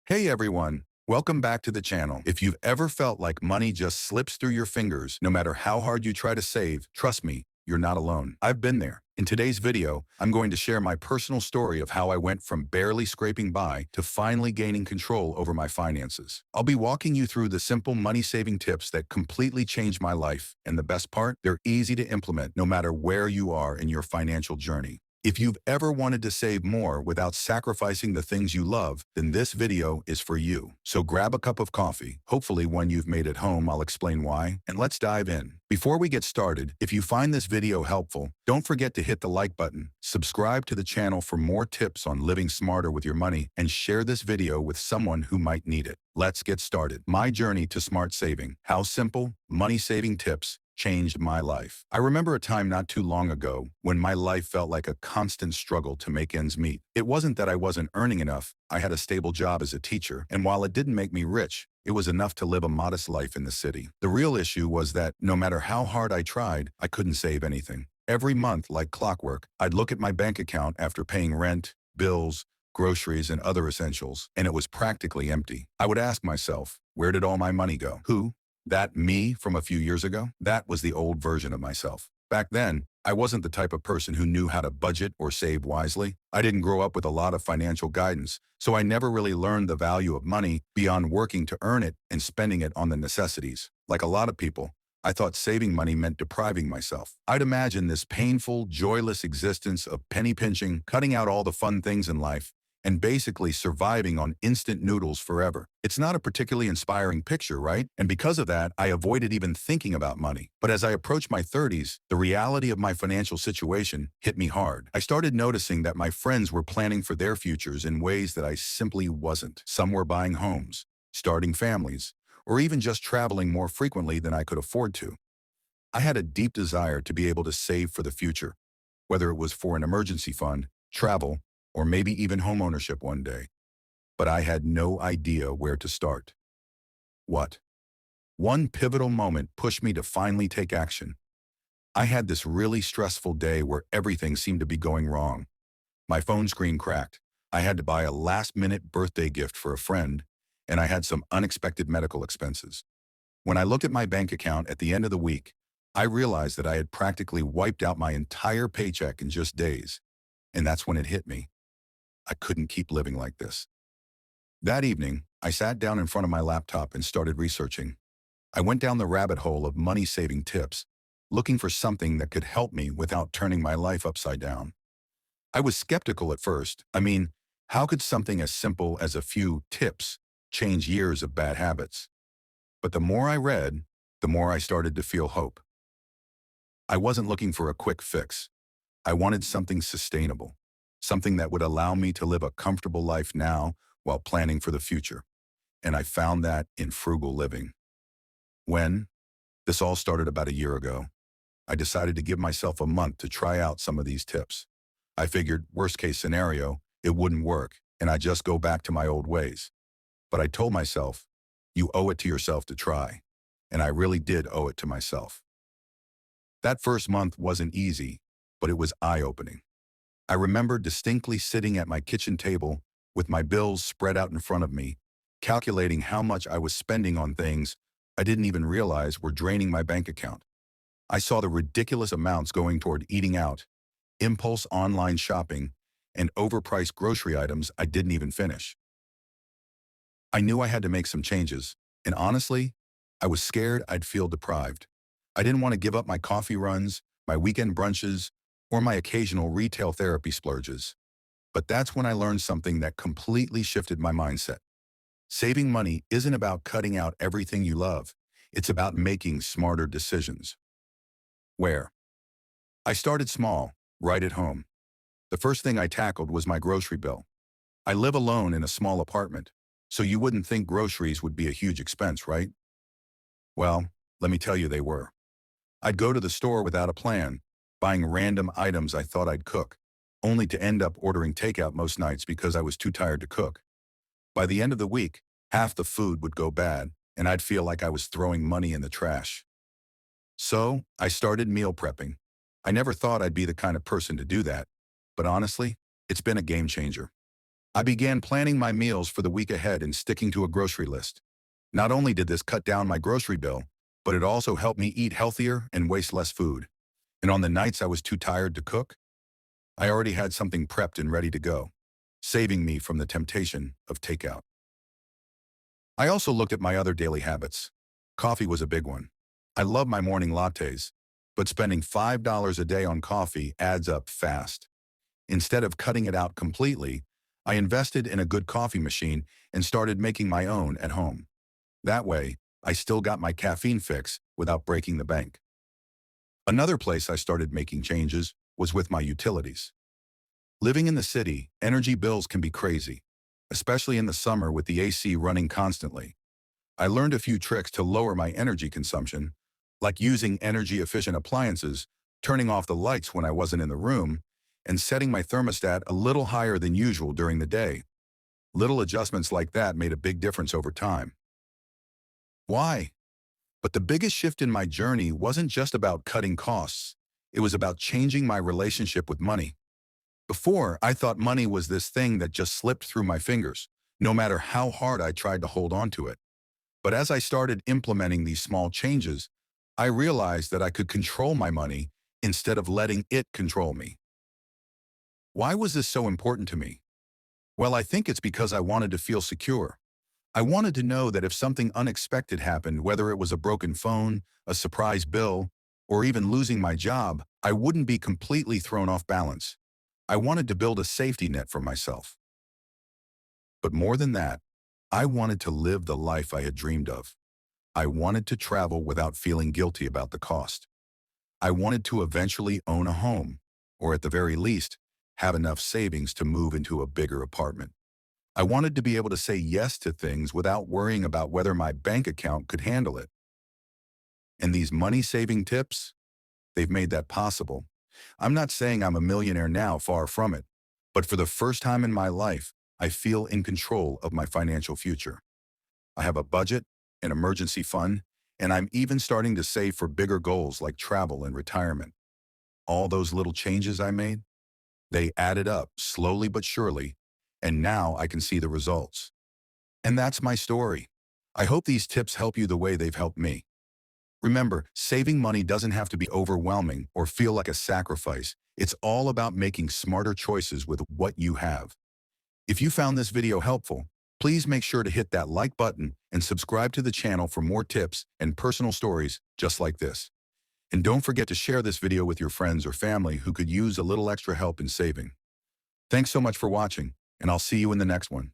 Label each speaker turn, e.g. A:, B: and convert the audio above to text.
A: Hey everyone, welcome back to the channel. If you've ever felt like money just slips through your fingers, no matter how hard you try to save, trust me, you're not alone. I've been there. In today's video, I'm going to share my personal story of how I went from barely scraping by to finally gaining control over my finances. I'll be walking you through the simple money-saving tips that completely changed my life, and the best part, they're easy to implement no matter where you are in your financial journey. If you've ever wanted to save more without sacrificing the things you love, then this video is for you. So grab a cup of coffee, hopefully one you've made at home. I'll explain why, and let's dive in. Before we get started, if you find this video helpful, don't forget to hit the like button, subscribe to the channel for more tips on living smarter with your money, and share this video with someone who might need it. Let's get started. My journey to smart saving. How simple, money-saving tips changed my life. I remember a time not too long ago when my life felt like a constant struggle to make ends meet. It wasn't that I wasn't earning enough. I had a stable job as a teacher, and while it didn't make me rich, it was enough to live a modest life in the city. The real issue was that no matter how hard I tried, I couldn't save anything. Every month, like clockwork, I'd look at my bank account after paying rent, bills, groceries, and other essentials, and it was practically empty. I would ask myself, where did all my money go? Who? That me from a few years ago? That was the old version of myself. Back then, I wasn't the type of person who knew how to budget or save wisely. I didn't grow up with a lot of financial guidance, so I never really learned the value of money beyond working to earn it and spending it on the necessities. Like a lot of people, I thought saving money meant depriving myself. I'd imagine this painful, joyless existence of penny pinching, cutting out all the fun things in life, and basically surviving on instant noodles forever. It's not a particularly inspiring picture, right? And because of that, I avoided even thinking about money. But as I approached my 30s, the reality of my financial situation hit me hard. I started noticing that my friends were planning for their futures in ways that I simply wasn't. Some were buying homes, starting families, or even just traveling more frequently than I could afford to. I had a deep desire to be able to save for the future, whether it was for an emergency fund, travel, or maybe even homeownership one day. But I had no idea where to start. What? One pivotal moment pushed me to finally take action. I had this really stressful day where everything seemed to be going wrong. My phone screen cracked. I had to buy a last-minute birthday gift for a friend, and I had some unexpected medical expenses. When I looked at my bank account at the end of the week, I realized that I had practically wiped out my entire paycheck in just days. And that's when it hit me. I couldn't keep living like this. That evening, I sat down in front of my laptop and started researching. I went down the rabbit hole of money-saving tips, looking for something that could help me without turning my life upside down. I was skeptical at first. How could something as simple as a few tips change years of bad habits? But the more I read, the more I started to feel hope. I wasn't looking for a quick fix. I wanted something sustainable, something that would allow me to live a comfortable life now while planning for the future. And I found that in frugal living. When? This all started about a year ago. I decided to give myself a month to try out some of these tips. I figured, worst case scenario, it wouldn't work, and I'd just go back to my old ways. But I told myself, you owe it to yourself to try. And I really did owe it to myself. That first month wasn't easy, but it was eye-opening. I remember distinctly sitting at my kitchen table with my bills spread out in front of me, calculating how much I was spending on things I didn't even realize were draining my bank account. I saw the ridiculous amounts going toward eating out, impulse online shopping, and overpriced grocery items I didn't even finish. I knew I had to make some changes, and honestly, I was scared I'd feel deprived. I didn't want to give up my coffee runs, my weekend brunches, or my occasional retail therapy splurges. But that's when I learned something that completely shifted my mindset. Saving money isn't about cutting out everything you love. It's about making smarter decisions. Where? I started small, right at home. The first thing I tackled was my grocery bill. I live alone in a small apartment, so you wouldn't think groceries would be a huge expense, right? Well, let me tell you they were. I'd go to the store without a plan, buying random items I thought I'd cook, only to end up ordering takeout most nights because I was too tired to cook. By the end of the week, half the food would go bad, and I'd feel like I was throwing money in the trash. So, I started meal prepping. I never thought I'd be the kind of person to do that, but honestly, it's been a game changer. I began planning my meals for the week ahead and sticking to a grocery list. Not only did this cut down my grocery bill, but it also helped me eat healthier and waste less food. And on the nights I was too tired to cook, I already had something prepped and ready to go, saving me from the temptation of takeout. I also looked at my other daily habits. Coffee was a big one. I love my morning lattes, but spending $5 a day on coffee adds up fast. Instead of cutting it out completely, I invested in a good coffee machine and started making my own at home. That way, I still got my caffeine fix without breaking the bank. Another place I started making changes was with my utilities. Living in the city, energy bills can be crazy, especially in the summer with the AC running constantly. I learned a few tricks to lower my energy consumption, like using energy-efficient appliances, turning off the lights when I wasn't in the room, and setting my thermostat a little higher than usual during the day. Little adjustments like that made a big difference over time. Why? But the biggest shift in my journey wasn't just about cutting costs. It was about changing my relationship with money. Before, I thought money was this thing that just slipped through my fingers, no matter how hard I tried to hold on to it. But as I started implementing these small changes, I realized that I could control my money instead of letting it control me. Why was this so important to me? Well, I think it's because I wanted to feel secure. I wanted to know that if something unexpected happened, whether it was a broken phone, a surprise bill, or even losing my job, I wouldn't be completely thrown off balance. I wanted to build a safety net for myself. But more than that, I wanted to live the life I had dreamed of. I wanted to travel without feeling guilty about the cost. I wanted to eventually own a home, or at the very least, have enough savings to move into a bigger apartment. I wanted to be able to say yes to things without worrying about whether my bank account could handle it. And these money-saving tips, they've made that possible. I'm not saying I'm a millionaire now, far from it, but for the first time in my life, I feel in control of my financial future. I have a budget, an emergency fund, and I'm even starting to save for bigger goals like travel and retirement. All those little changes I made, they added up slowly but surely, and now I can see the results. And that's my story. I hope these tips help you the way they've helped me. Remember, saving money doesn't have to be overwhelming or feel like a sacrifice. It's all about making smarter choices with what you have. If you found this video helpful, please make sure to hit that like button and subscribe to the channel for more tips and personal stories just like this. And don't forget to share this video with your friends or family who could use a little extra help in saving. Thanks so much for watching, and I'll see you in the next one.